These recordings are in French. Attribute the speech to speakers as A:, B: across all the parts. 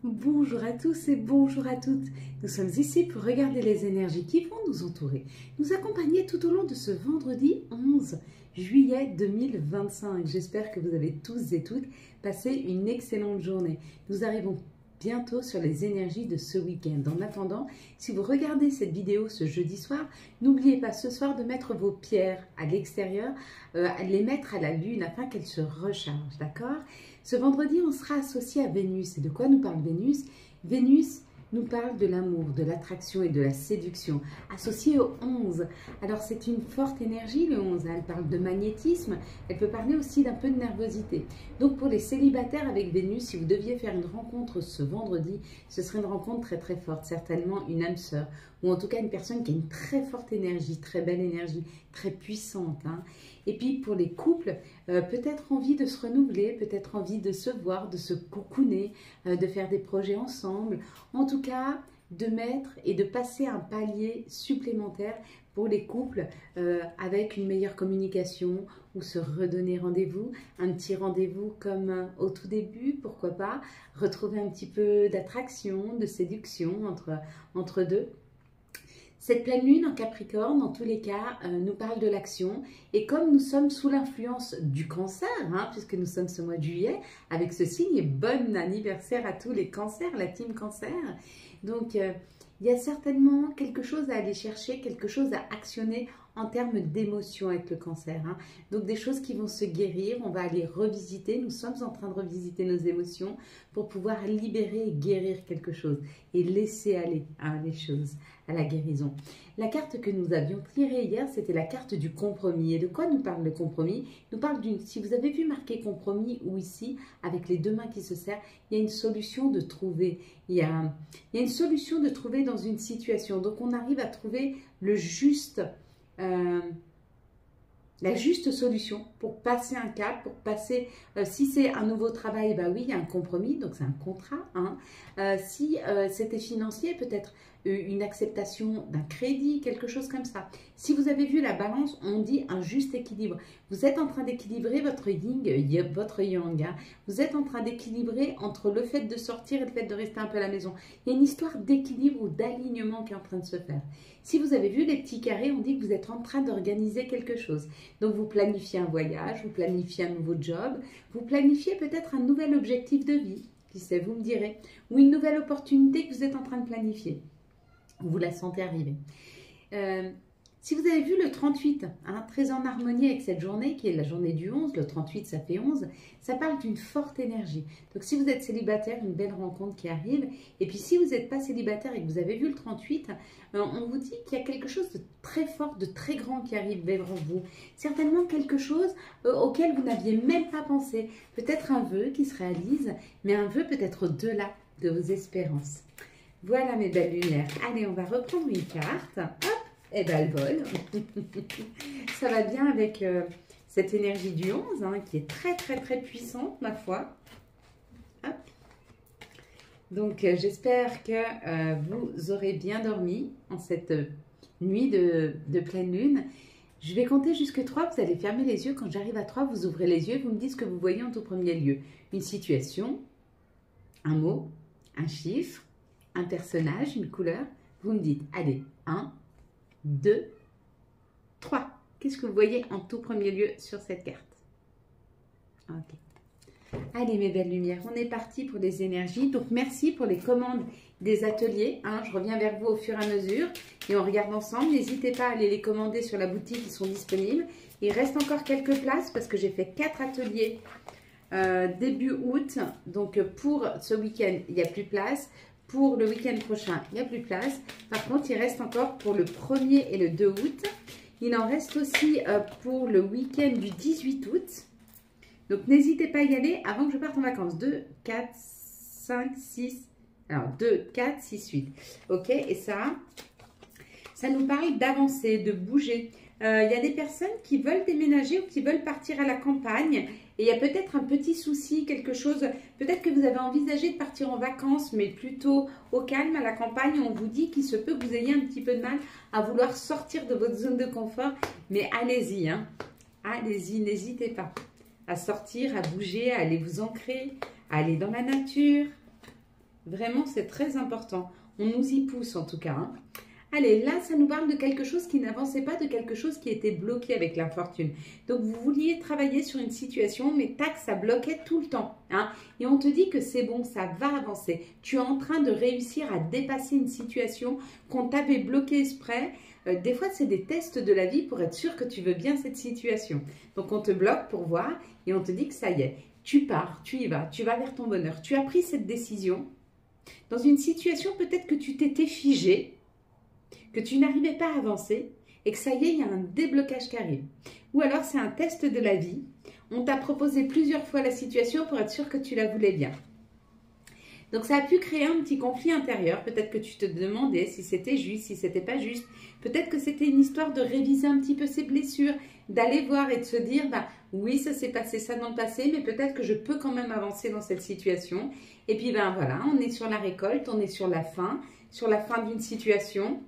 A: Bonjour à tous et bonjour à toutes. Nous sommes ici pour regarder les énergies qui vont nous entourer, nous accompagner tout au long de ce vendredi 11 juillet 2025. J'espère que vous avez tous et toutes passé une excellente journée. Nous arrivons bientôt sur les énergies de ce week-end. En attendant, si vous regardez cette vidéo ce jeudi soir, n'oubliez pas ce soir de mettre vos pierres à l'extérieur, à les mettre à la lune afin qu'elles se rechargent, d'accord? Ce vendredi, on sera associé à Vénus. Et de quoi nous parle Vénus? Vénus nous parle de l'amour, de l'attraction et de la séduction, associé au 11. Alors c'est une forte énergie le 11, elle parle de magnétisme, elle peut parler aussi d'un peu de nervosité. Donc pour les célibataires avec Vénus, si vous deviez faire une rencontre ce vendredi, ce serait une rencontre très très forte, certainement une âme sœur, ou en tout cas une personne qui a une très forte énergie, très belle énergie, très puissante. Et puis pour les couples, peut-être envie de se renouveler, peut-être envie de se voir, de se cocooner, de faire des projets ensemble. En tout cas, de mettre et de passer un palier supplémentaire pour les couples avec une meilleure communication ou se redonner rendez-vous, un petit rendez-vous comme au tout début, pourquoi pas, retrouver un petit peu d'attraction, de séduction entre deux. Cette pleine lune en Capricorne, dans tous les cas, nous parle de l'action. Et comme nous sommes sous l'influence du cancer, puisque nous sommes ce mois de juillet, avec ce signe, et bon anniversaire à tous les cancers, la team cancer. Donc, il y a certainement quelque chose à aller chercher, quelque chose à actionner en termes d'émotions avec le cancer. Donc, des choses qui vont se guérir, on va aller revisiter, nous sommes en train de revisiter nos émotions pour pouvoir libérer et guérir quelque chose et laisser aller les choses, à la guérison. La carte que nous avions tirée hier, c'était la carte du compromis. Et de quoi nous parle le compromis? Il nous parle d'une, si vous avez vu marqué compromis ou ici, avec les deux mains qui se serrent, il y a une solution de trouver. Il y a une solution de trouver dans une situation. Donc on arrive à trouver le juste... la juste solution pour passer un cap, pour passer, si c'est un nouveau travail, bah oui, il y a un compromis, donc c'est un contrat. Si c'était financier, peut-être une acceptation d'un crédit, quelque chose comme ça. Si vous avez vu la balance, on dit un juste équilibre. Vous êtes en train d'équilibrer votre yin, votre yang. Vous êtes en train d'équilibrer entre le fait de sortir et le fait de rester un peu à la maison. Il y a une histoire d'équilibre ou d'alignement qui est en train de se faire. Si vous avez vu les petits carrés, on dit que vous êtes en train d'organiser quelque chose. Donc vous planifiez un voyage, vous planifiez un nouveau job, vous planifiez peut-être un nouvel objectif de vie, qui sait, vous me direz, ou une nouvelle opportunité que vous êtes en train de planifier. Vous la sentez arriver. Si vous avez vu le 38, très en harmonie avec cette journée, qui est la journée du 11, le 38 ça fait 11, ça parle d'une forte énergie. Donc si vous êtes célibataire, une belle rencontre qui arrive. Et puis si vous n'êtes pas célibataire et que vous avez vu le 38, on vous dit qu'il y a quelque chose de très fort, de très grand qui arrive vers vous. Certainement quelque chose auquel vous n'aviez même pas pensé. Peut-être un vœu qui se réalise, mais un vœu peut-être au-delà de vos espérances. Voilà mes belles lumières. Allez, on va reprendre une carte. Hop, et bien elle vole. Ça va bien avec cette énergie du 11, qui est très très très puissante, ma foi. Hop. Donc, j'espère que vous aurez bien dormi en cette nuit de pleine lune. Je vais compter jusque 3, vous allez fermer les yeux. Quand j'arrive à 3, vous ouvrez les yeux, vous me dites ce que vous voyez en tout premier lieu. Une situation, un mot, un chiffre, un personnage, une couleur. Vous me dites, allez, 1, 2, 3. Qu'est-ce que vous voyez en tout premier lieu sur cette carte? Ok. Allez, mes belles lumières, on est parti pour les énergies. Donc, merci pour les commandes des ateliers. Je reviens vers vous au fur et à mesure et on regarde ensemble. N'hésitez pas à aller les commander sur la boutique, ils sont disponibles. Il reste encore quelques places parce que j'ai fait 4 ateliers début août. Donc, pour ce week-end, il n'y a plus de place. Pour le week-end prochain, il n'y a plus de place. Par contre, il reste encore pour le 1er et le 2 août. Il en reste aussi pour le week-end du 18 août. Donc, n'hésitez pas à y aller avant que je parte en vacances. 2, 4, 5, 6. Alors, 2, 4, 6, 8. Ok, et ça nous parle d'avancer, de bouger. Il y a des personnes qui veulent déménager ou qui veulent partir à la campagne. Et il y a peut-être un petit souci, quelque chose. Peut-être que vous avez envisagé de partir en vacances, mais plutôt au calme, à la campagne. On vous dit qu'il se peut que vous ayez un petit peu de mal à vouloir sortir de votre zone de confort. Mais allez-y, allez-y, n'hésitez pas à sortir, à bouger, à aller vous ancrer, à aller dans la nature. Vraiment, c'est très important. On nous y pousse en tout cas. Hein. Allez, là, ça nous parle de quelque chose qui n'avançait pas, de quelque chose qui était bloqué avec l'infortune. Donc, vous vouliez travailler sur une situation, mais tac, ça bloquait tout le temps. Hein. Et on te dit que c'est bon, ça va avancer. Tu es en train de réussir à dépasser une situation qu'on t'avait bloquée exprès. Des fois, c'est des tests de la vie pour être sûr que tu veux bien cette situation. Donc, on te bloque pour voir et on te dit que ça y est. Tu pars, tu y vas, tu vas vers ton bonheur. Tu as pris cette décision dans une situation peut-être que tu t'étais figé, que tu n'arrivais pas à avancer et que ça y est, il y a un déblocage qui arrive. Ou alors c'est un test de la vie. On t'a proposé plusieurs fois la situation pour être sûr que tu la voulais bien. Donc ça a pu créer un petit conflit intérieur. Peut-être que tu te demandais si c'était juste, si c'était pas juste. Peut-être que c'était une histoire de réviser un petit peu ses blessures, d'aller voir et de se dire, bah oui, ça s'est passé ça dans le passé, mais peut-être que je peux quand même avancer dans cette situation. Et puis ben voilà, on est sur la récolte, on est sur la fin d'une situation.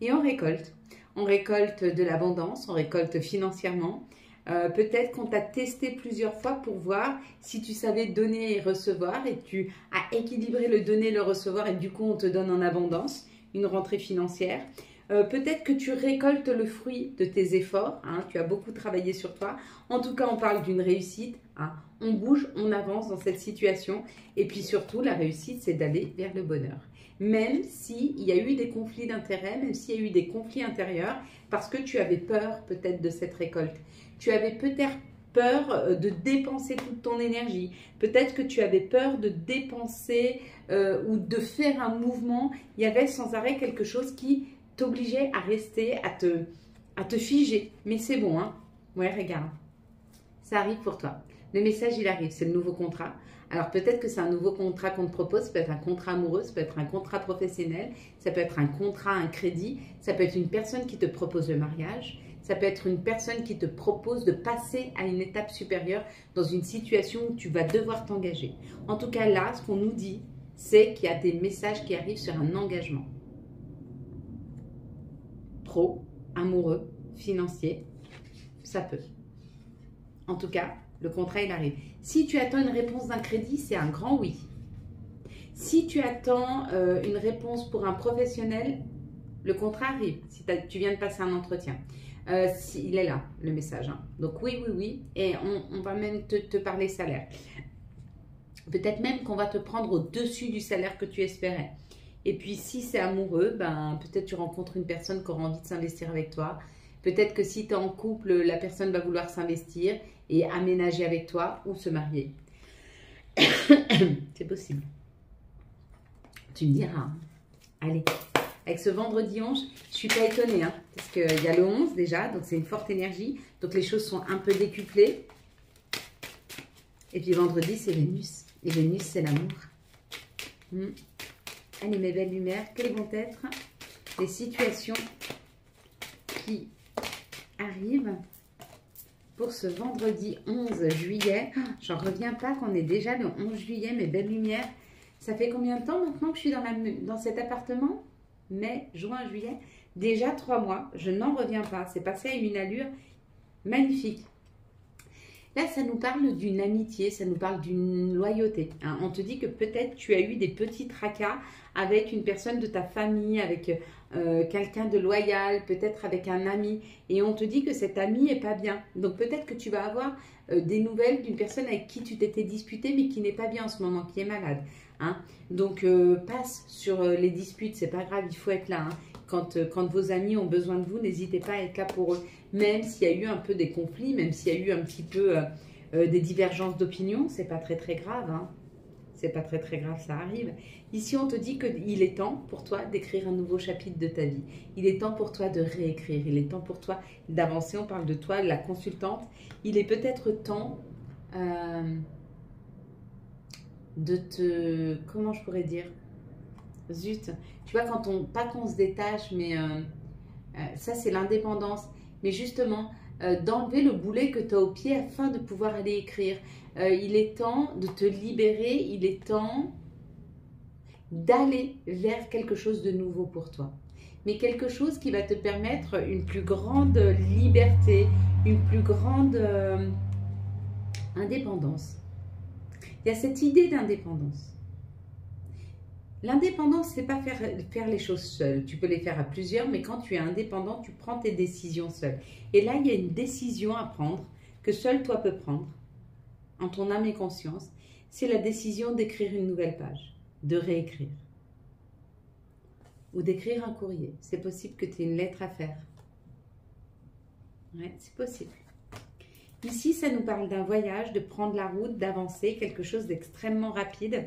A: Et on récolte. On récolte de l'abondance, on récolte financièrement. Peut-être qu'on t'a testé plusieurs fois pour voir si tu savais donner et recevoir et tu as équilibré le donner et le recevoir et du coup on te donne en abondance, une rentrée financière. Peut-être que tu récoltes le fruit de tes efforts, hein, tu as beaucoup travaillé sur toi. En tout cas, on parle d'une réussite. Hein. On bouge, on avance dans cette situation. Et puis surtout, la réussite, c'est d'aller vers le bonheur. Même s'il y a eu des conflits d'intérêts, même s'il y a eu des conflits intérieurs, parce que tu avais peur peut-être de cette récolte. Tu avais peut-être peur de dépenser toute ton énergie. Peut-être que tu avais peur de dépenser ou de faire un mouvement. Il y avait sans arrêt quelque chose qui t'obligeait à rester, à te figer. Mais c'est bon, hein? Ouais, regarde. Ça arrive pour toi. Le message, il arrive. C'est le nouveau contrat. Alors, peut-être que c'est un nouveau contrat qu'on te propose. Ça peut être un contrat amoureux, ça peut être un contrat professionnel, ça peut être un contrat, un crédit. Ça peut être une personne qui te propose le mariage. Ça peut être une personne qui te propose de passer à une étape supérieure dans une situation où tu vas devoir t'engager. En tout cas, là, ce qu'on nous dit, c'est qu'il y a des messages qui arrivent sur un engagement. Pro, amoureux, financier, ça peut. En tout cas, le contrat, il arrive. Si tu attends une réponse d'un crédit, c'est un grand oui. Si tu attends une réponse pour un professionnel, le contrat arrive. Si tu viens de passer un entretien. Il est là, le message. Hein. Donc oui, oui, oui. Et on va même te parler salaire. Peut-être même qu'on va te prendre au-dessus du salaire que tu espérais. Et puis, si c'est amoureux, ben, peut-être tu rencontres une personne qui aura envie de s'investir avec toi. Peut-être que si tu es en couple, la personne va vouloir s'investir et aménager avec toi ou se marier. C'est possible. Tu me diras. Hein. Allez, avec ce vendredi 11, je ne suis pas étonnée. Hein, parce qu'il y a le 11 déjà, donc c'est une forte énergie. Donc les choses sont un peu décuplées. Et puis vendredi, c'est Vénus. Et Vénus, c'est l'amour. Allez, mes belles lumières, quelles vont être les situations qui arrivent pour ce vendredi 11 juillet. J'en reviens pas qu'on est déjà le 11 juillet, mes belles lumières. Ça fait combien de temps maintenant que je suis dans cet appartement? Mai, juin, juillet. Déjà 3 mois. Je n'en reviens pas. C'est passé à une allure magnifique. Là, ça nous parle d'une amitié, ça nous parle d'une loyauté. Hein. On te dit que peut-être tu as eu des petits tracas avec une personne de ta famille, avec quelqu'un de loyal, peut-être avec un ami. Et on te dit que cet ami n'est pas bien. Donc peut-être que tu vas avoir des nouvelles d'une personne avec qui tu t'étais disputé, mais qui n'est pas bien en ce moment, qui est malade. Hein. Donc passe sur les disputes, c'est pas grave, il faut être là. Hein. Quand vos amis ont besoin de vous, n'hésitez pas à être là pour eux. Même s'il y a eu un peu des conflits, même s'il y a eu un petit peu des divergences d'opinion, c'est pas très grave. Hein. C'est pas très grave, ça arrive. Ici, on te dit qu'il est temps pour toi d'écrire un nouveau chapitre de ta vie. Il est temps pour toi de réécrire. Il est temps pour toi d'avancer. On parle de toi, la consultante. Il est peut-être temps de te... Comment je pourrais dire? Zut, tu vois, pas qu'on se détache, mais ça c'est l'indépendance. Mais justement, d'enlever le boulet que tu as au pied afin de pouvoir aller écrire. Il est temps de te libérer, il est temps d'aller vers quelque chose de nouveau pour toi. Mais quelque chose qui va te permettre une plus grande liberté, une plus grande indépendance. Il y a cette idée d'indépendance. L'indépendance, c'est pas faire les choses seul. Tu peux les faire à plusieurs, mais quand tu es indépendant, tu prends tes décisions seul. Et là, il y a une décision à prendre que seul toi peux prendre, en ton âme et conscience. C'est la décision d'écrire une nouvelle page, de réécrire. Ou d'écrire un courrier. C'est possible que tu aies une lettre à faire. Ouais, c'est possible. Ici, ça nous parle d'un voyage, de prendre la route, d'avancer, quelque chose d'extrêmement rapide.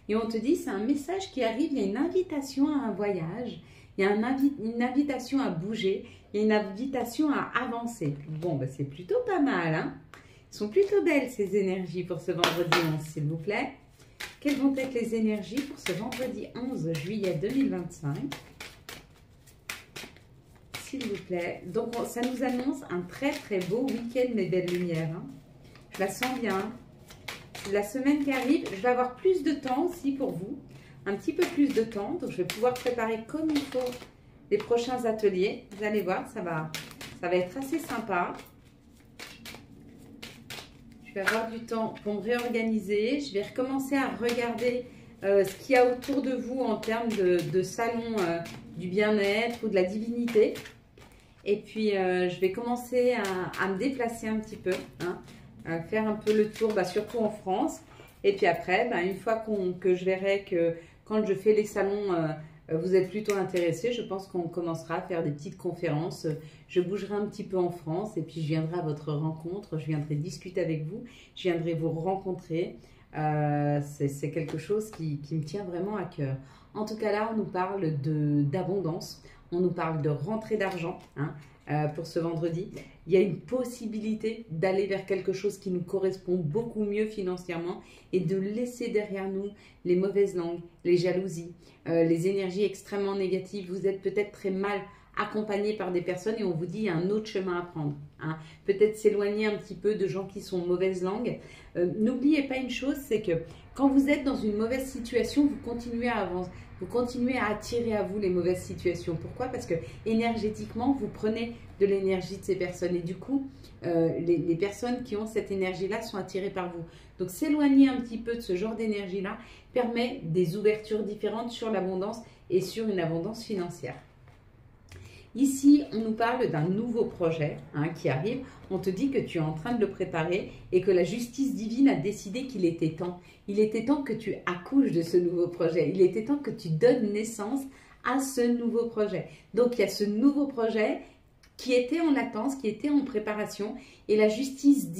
A: Et on te dit, c'est un message qui arrive, il y a une invitation à un voyage, il y a une invitation à bouger, il y a une invitation à avancer. Bon, ben, c'est plutôt pas mal, hein? Elles sont plutôt belles, ces énergies, pour ce vendredi 11, s'il vous plaît. Quelles vont être les énergies pour ce vendredi 11 juillet 2025? S'il vous plaît. Donc, ça nous annonce un très, très beau week-end, mes belles lumières. Hein. Je la sens bien. La semaine qui arrive, je vais avoir plus de temps aussi pour vous. Un petit peu plus de temps. Donc, je vais pouvoir préparer comme il faut les prochains ateliers. Vous allez voir, ça va être assez sympa. Je vais avoir du temps pour me réorganiser. Je vais recommencer à regarder ce qu'il y a autour de vous en termes de salon du bien-être ou de la divinité. Et puis, je vais commencer à me déplacer un petit peu, hein, à faire un peu le tour, bah, surtout en France. Et puis après, bah, une fois que je verrai que quand je fais les salons, vous êtes plutôt intéressés, je pense qu'on commencera à faire des petites conférences. Je bougerai un petit peu en France et puis je viendrai à votre rencontre, je viendrai discuter avec vous, je viendrai vous rencontrer. C'est quelque chose qui me tient vraiment à cœur. En tout cas, là, on nous parle d'abondance. On nous parle de rentrée d'argent, hein, pour ce vendredi. Il y a une possibilité d'aller vers quelque chose qui nous correspond beaucoup mieux financièrement et de laisser derrière nous les mauvaises langues, les jalousies, les énergies extrêmement négatives. Vous êtes peut-être très mal accompagné par des personnes et on vous dit il y a un autre chemin à prendre. Hein. Peut-être s'éloigner un petit peu de gens qui sont mauvaise langue. N'oubliez pas une chose, c'est que quand vous êtes dans une mauvaise situation, vous continuez à avancer. Vous continuez à attirer à vous les mauvaises situations. Pourquoi? Parce que énergétiquement, vous prenez de l'énergie de ces personnes. Et du coup, les personnes qui ont cette énergie-là sont attirées par vous. Donc, s'éloigner un petit peu de ce genre d'énergie-là permet des ouvertures différentes sur l'abondance et sur une abondance financière. Ici, on nous parle d'un nouveau projet, hein, qui arrive. On te dit que tu es en train de le préparer et que la justice divine a décidé qu'il était temps. Il était temps que tu accouches de ce nouveau projet. Il était temps que tu donnes naissance à ce nouveau projet. Donc, il y a ce nouveau projet qui était en latence, qui était en préparation. Et la justice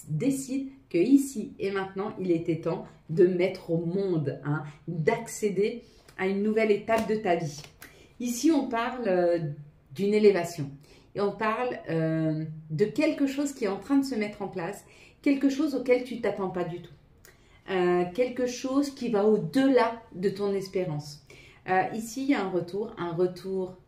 A: décide que ici et maintenant, il était temps de mettre au monde, hein, d'accéder à une nouvelle étape de ta vie. Ici, on parle d'une élévation. Et on parle de quelque chose qui est en train de se mettre en place, quelque chose auquel tu ne t'attends pas du tout. Quelque chose qui va au-delà de ton espérance. Ici, il y a un retour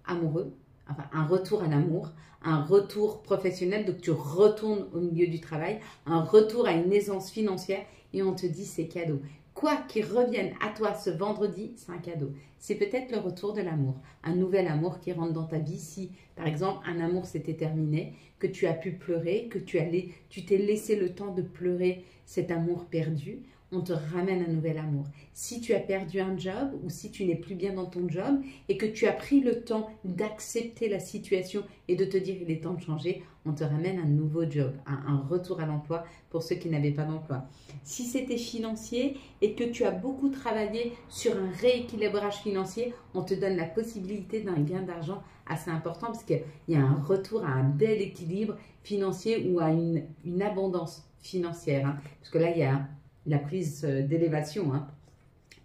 A: amoureux, enfin un retour à l'amour, un retour professionnel, donc tu retournes au milieu du travail, un retour à une aisance financière et on te dit c'est cadeau. Quoi qu'il revienne à toi ce vendredi, c'est un cadeau. C'est peut-être le retour de l'amour, un nouvel amour qui rentre dans ta vie. Si, par exemple, un amour s'était terminé, que tu as pu pleurer, que tu t'es laissé le temps de pleurer cet amour perdu, on te ramène un nouvel amour. Si tu as perdu un job ou si tu n'es plus bien dans ton job et que tu as pris le temps d'accepter la situation et de te dire il est temps de changer, on te ramène un nouveau job, un retour à l'emploi pour ceux qui n'avaient pas d'emploi. Si c'était financier et que tu as beaucoup travaillé sur un rééquilibrage financier, on te donne la possibilité d'un gain d'argent assez important parce qu'il y a un retour à un bel équilibre financier ou à une abondance financière. Hein, parce que là, il y a la prise d'élévation. Hein.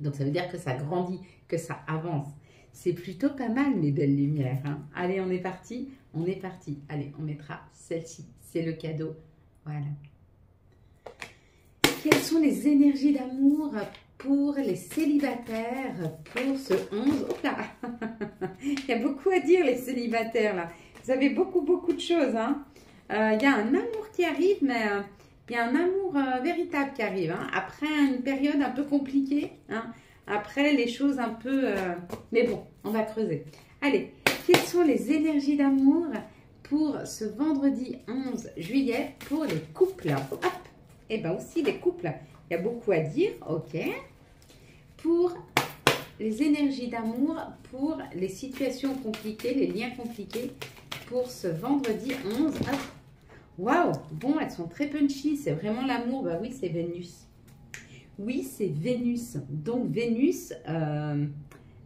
A: Donc, ça veut dire que ça grandit, que ça avance. C'est plutôt pas mal, mes belles lumières. Hein. Allez, on est parti. On est parti. Allez, on mettra celle-ci. C'est le cadeau. Voilà. Quelles sont les énergies d'amour pour les célibataires pour ce 11? Hop là. Il y a beaucoup à dire, les célibataires, là. Vous avez beaucoup de choses. Hein. Il y a un amour qui arrive, mais il y a un amour véritable qui arrive. Hein. Après une période un peu compliquée. Hein. Après les choses un peu... mais bon, on va creuser. Allez, quelles sont les énergies d'amour pour ce vendredi 11 juillet pour les couples? Hop. Et bien aussi les couples, il y a beaucoup à dire, ok. Pour les énergies d'amour pour les situations compliquées, les liens compliqués pour ce vendredi 11. Waouh! Bon, elles sont très punchy, c'est vraiment l'amour. Bah oui, c'est Vénus. Oui, c'est Vénus. Donc Vénus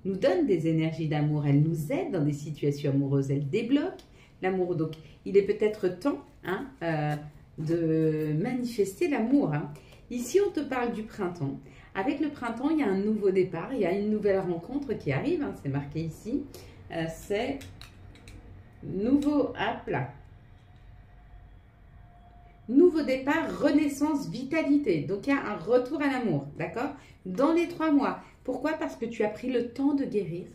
A: nous donne des énergies d'amour. Elle nous aide dans des situations amoureuses. Elle débloque l'amour. Donc il est peut-être temps de manifester l'amour. Ici, on te parle du printemps. Avec le printemps, il y a un nouveau départ. Il y a une nouvelle rencontre qui arrive. C'est marqué ici. C'est nouveau, hop là. Nouveau départ, renaissance, vitalité. Donc, il y a un retour à l'amour, d'accord? Dans les 3 mois. Pourquoi? Parce que tu as pris le temps de guérir.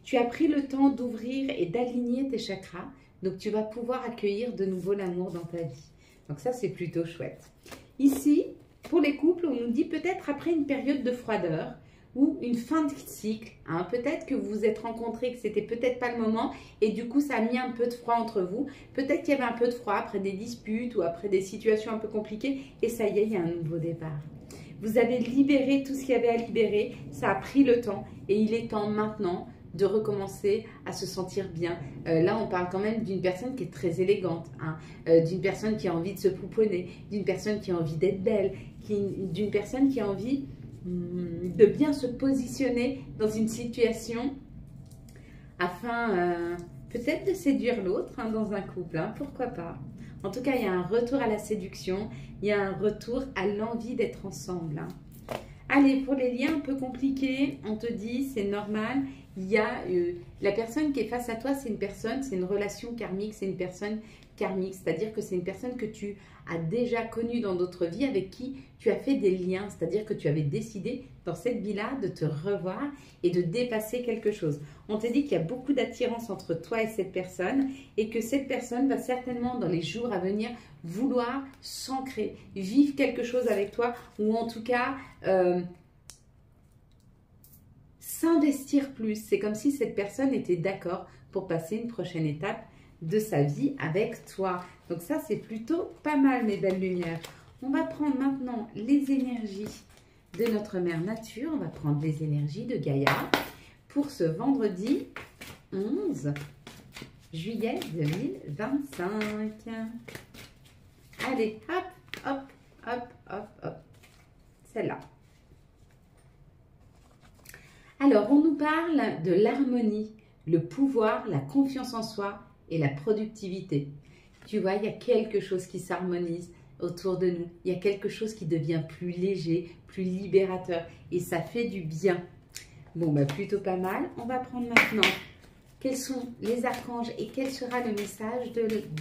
A: Tu as pris le temps d'ouvrir et d'aligner tes chakras. Donc, tu vas pouvoir accueillir de nouveau l'amour dans ta vie. Donc, ça, c'est plutôt chouette. Ici, pour les couples, on nous dit peut-être après une période de froideur ou une fin de cycle. Peut-être que vous vous êtes rencontrés, que c'était peut-être pas le moment et du coup, ça a mis un peu de froid entre vous. Peut-être qu'il y avait un peu de froid après des disputes ou après des situations un peu compliquées et ça y est, il y a un nouveau départ. Vous avez libéré tout ce qu'il y avait à libérer, ça a pris le temps et il est temps maintenant de recommencer à se sentir bien. Là, on parle quand même d'une personne qui est très élégante, d'une personne qui a envie de se pouponner, d'une personne qui a envie d'être belle, d'une personne qui a envie de bien se positionner dans une situation afin peut-être de séduire l'autre dans un couple, pourquoi pas. En tout cas, il y a un retour à la séduction, il y a un retour à l'envie d'être ensemble. Allez, pour les liens un peu compliqués, on te dit, c'est normal, il y a la personne qui est face à toi, c'est une personne, c'est une relation karmique, c'est une personne karmique, c'est-à-dire que c'est une personne que tu as déjà connue dans d'autres vies, avec qui tu as fait des liens, c'est-à-dire que tu avais décidé dans cette vie-là de te revoir et de dépasser quelque chose. On te dit qu'il y a beaucoup d'attirance entre toi et cette personne et que cette personne va certainement dans les jours à venir vouloir s'ancrer, vivre quelque chose avec toi ou en tout cas s'investir plus. C'est comme si cette personne était d'accord pour passer une prochaine étape de sa vie avec toi. Donc ça, c'est plutôt pas mal, mes belles lumières. On va prendre maintenant les énergies de notre mère nature. On va prendre les énergies de Gaïa pour ce vendredi 11 juillet 2025. Allez, hop, hop, hop, hop, hop. Celle-là. Alors, on nous parle de l'harmonie, le pouvoir, la confiance en soi et la productivité. Tu vois, il y a quelque chose qui s'harmonise autour de nous. Il y a quelque chose qui devient plus léger, plus libérateur. Et ça fait du bien. Bon, bah plutôt pas mal. On va prendre maintenant quels sont les archanges et quel sera le message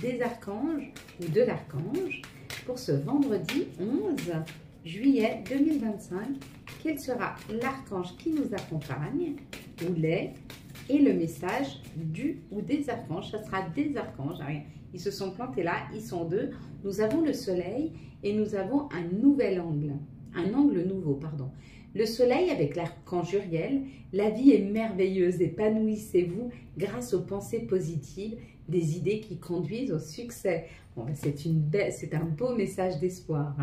A: des archanges ou de l'archange pour ce vendredi 11 juillet 2025. Quel sera l'archange qui nous accompagne ou l'est et le message du ou des archanges. Ça sera des archanges. Ils se sont plantés là, ils sont 2. Nous avons le soleil et nous avons un nouvel angle. Un angle nouveau, pardon. Le soleil avec l'archange Uriel, la vie est merveilleuse, épanouissez-vous grâce aux pensées positives, des idées qui conduisent au succès. Bon, c'est un beau message d'espoir.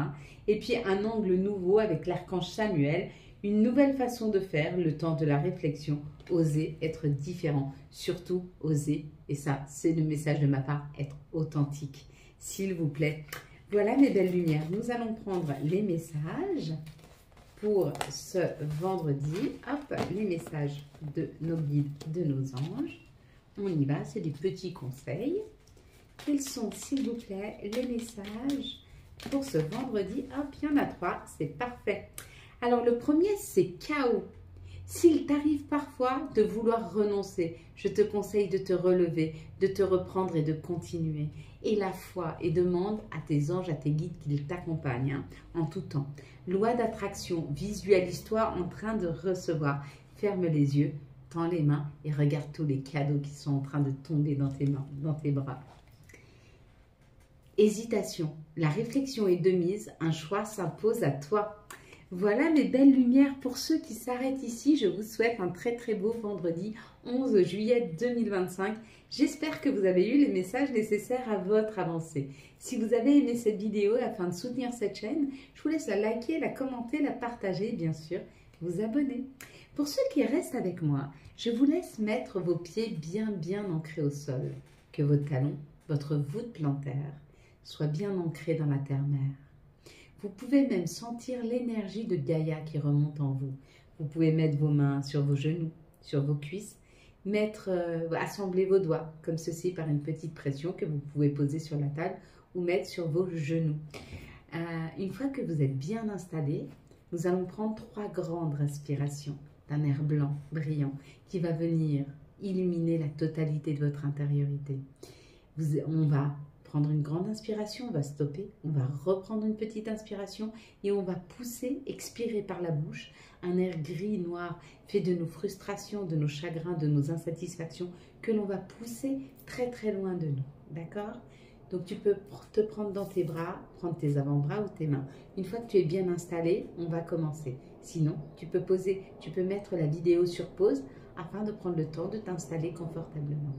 A: Et puis un angle nouveau avec l'archange Samuel, une nouvelle façon de faire, le temps de la réflexion, oser être différent, surtout oser, et ça c'est le message de ma part, être authentique, s'il vous plaît. Voilà mes belles lumières, nous allons prendre les messages pour ce vendredi. Hop, les messages de nos guides, de nos anges. On y va, c'est des petits conseils. Quels sont, s'il vous plaît, les messages pour ce vendredi? Hop, il y en a 3, c'est parfait. Alors, le premier, c'est chaos. S'il t'arrive parfois de vouloir renoncer, je te conseille de te relever, de te reprendre et de continuer. Et la foi, et demande à tes anges, à tes guides qu'ils t'accompagnent en tout temps. Loi d'attraction, visualise-toi en train de recevoir. Ferme les yeux, tends les mains et regarde tous les cadeaux qui sont en train de tomber dans tes mains, dans tes bras. Hésitation, la réflexion est de mise, un choix s'impose à toi. Voilà mes belles lumières. Pour ceux qui s'arrêtent ici, je vous souhaite un très très beau vendredi 11 juillet 2025. J'espère que vous avez eu les messages nécessaires à votre avancée. Si vous avez aimé cette vidéo afin de soutenir cette chaîne, je vous laisse la liker, la commenter, la partager et bien sûr vous abonner. Pour ceux qui restent avec moi, je vous laisse mettre vos pieds bien ancrés au sol, que vos talons, votre voûte plantaire, soient bien ancrés dans la terre-mère. Vous pouvez même sentir l'énergie de Gaïa qui remonte en vous. Vous pouvez mettre vos mains sur vos genoux, sur vos cuisses, assembler vos doigts comme ceci par une petite pression que vous pouvez poser sur la table ou mettre sur vos genoux. Une fois que vous êtes bien installé, nous allons prendre 3 grandes respirations d'un air blanc, brillant, qui va venir illuminer la totalité de votre intériorité. On va prendre une grande inspiration, on va stopper, on va reprendre une petite inspiration et on va pousser, expirer par la bouche, un air gris, noir, fait de nos frustrations, de nos chagrins, de nos insatisfactions, que l'on va pousser très loin de nous, d'accord? Donc tu peux te prendre dans tes bras, prendre tes avant-bras ou tes mains. Une fois que tu es bien installé, on va commencer. Sinon, tu peux mettre la vidéo sur pause afin de prendre le temps de t'installer confortablement.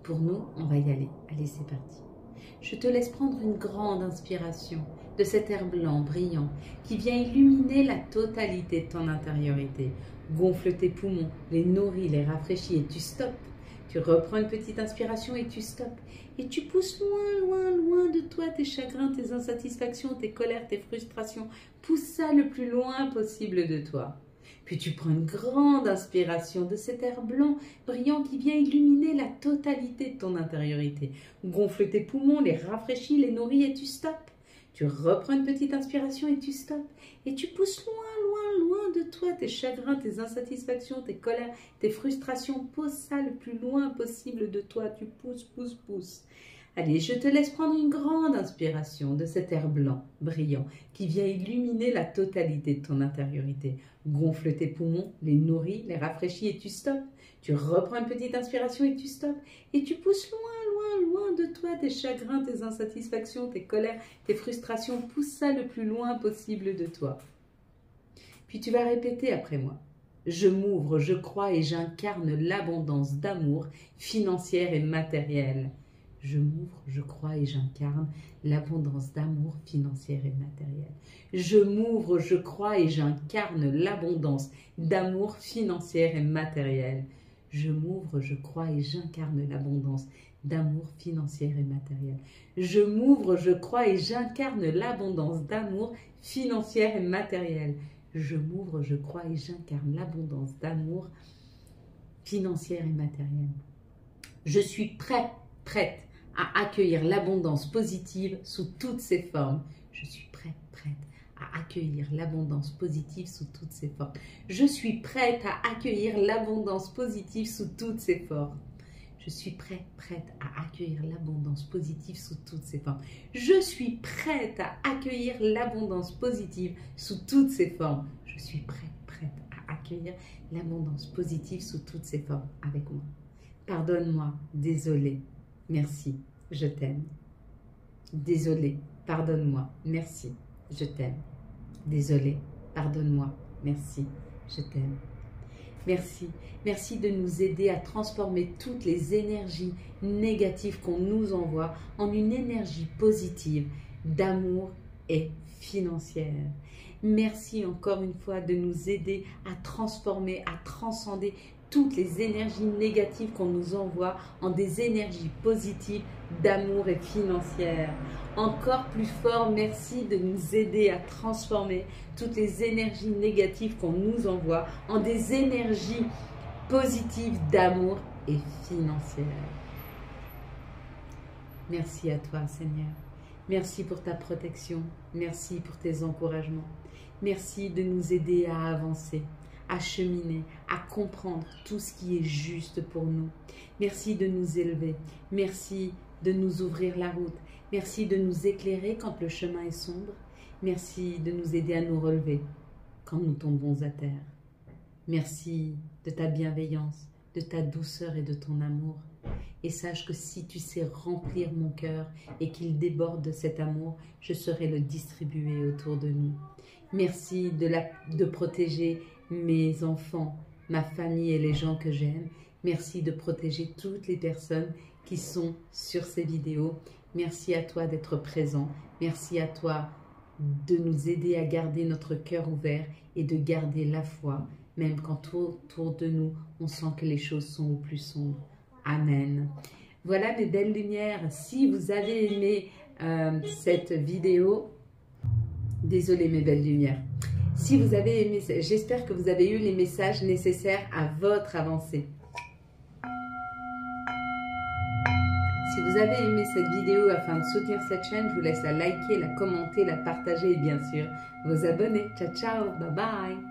A: Pour nous, on va y aller. Allez, c'est parti. Je te laisse prendre une grande inspiration de cet air blanc brillant qui vient illuminer la totalité de ton intériorité. Gonfle tes poumons, les nourris, les rafraîchis et tu stoppes. Tu reprends une petite inspiration et tu stoppes. Et tu pousses loin de toi tes chagrins, tes insatisfactions, tes colères, tes frustrations. Pousse ça le plus loin possible de toi. Puis tu prends une grande inspiration de cet air blanc, brillant qui vient illuminer la totalité de ton intériorité. Gonfle tes poumons, les rafraîchis, les nourris et tu stoppes. Tu reprends une petite inspiration et tu stoppes. Et tu pousses loin de toi tes chagrins, tes insatisfactions, tes colères, tes frustrations. Pose ça le plus loin possible de toi. Tu pousses. Allez, je te laisse prendre une grande inspiration de cet air blanc, brillant, qui vient illuminer la totalité de ton intériorité. Gonfle tes poumons, les nourris, les rafraîchis et tu stoppes. Tu reprends une petite inspiration et tu stoppes. Et tu pousses loin de toi tes chagrins, tes insatisfactions, tes colères, tes frustrations. Pousse ça le plus loin possible de toi. Puis tu vas répéter après moi. Je m'ouvre, je crois et j'incarne l'abondance d'amour financière et matérielle. Je m'ouvre, je crois et j'incarne l'abondance d'amour financière et matérielle. Je m'ouvre, je crois et j'incarne l'abondance d'amour financière et matérielle. Je m'ouvre, je crois et j'incarne l'abondance d'amour financière et matérielle. Je m'ouvre, je crois et j'incarne l'abondance d'amour financière et matérielle. Je m'ouvre, je crois et j'incarne l'abondance d'amour financière et matérielle. Je suis prête à accueillir l'abondance positive sous toutes ses formes. Je suis prête à accueillir l'abondance positive sous toutes ses formes. Je suis prête à accueillir l'abondance positive sous toutes ses formes. Je suis prête à accueillir l'abondance positive sous toutes ses formes. Je suis prête à accueillir l'abondance positive sous toutes ses formes. Je suis prête à accueillir l'abondance positive sous toutes ses formes avec moi. Pardonne-moi, désolé, merci, je t'aime. Désolé, pardonne-moi, merci, je t'aime. Désolé, pardonne-moi, merci, je t'aime. Merci de nous aider à transformer toutes les énergies négatives qu'on nous envoie en une énergie positive d'amour et financière. Merci encore une fois de nous aider à transformer, à transcender toutes les énergies négatives qu'on nous envoie en des énergies positives d'amour et financière. Encore plus fort, merci de nous aider à transformer toutes les énergies négatives qu'on nous envoie en des énergies positives d'amour et financière. Merci à toi, Seigneur. Merci pour ta protection. Merci pour tes encouragements. Merci de nous aider à avancer, à cheminer, à comprendre tout ce qui est juste pour nous. Merci de nous élever. Merci de nous ouvrir la route. Merci de nous éclairer quand le chemin est sombre. Merci de nous aider à nous relever quand nous tombons à terre. Merci de ta bienveillance, de ta douceur et de ton amour. Et sache que si tu sais remplir mon cœur et qu'il déborde de cet amour, je saurai le distribuer autour de nous. Merci de protéger mes enfants, ma famille et les gens que j'aime. Merci de protéger toutes les personnes qui sont sur ces vidéos. Merci à toi d'être présent. Merci à toi de nous aider à garder notre cœur ouvert et de garder la foi, même quand autour de nous, on sent que les choses sont au plus sombres. Amen. Voilà mes belles lumières. Si vous avez aimé cette vidéo, désolé mes belles lumières. Si vous avez aimé, j'espère que vous avez eu les messages nécessaires à votre avancée. Si vous avez aimé cette vidéo afin de soutenir cette chaîne, je vous laisse la liker, la commenter, la partager et bien sûr vous abonner. Ciao, ciao, bye bye.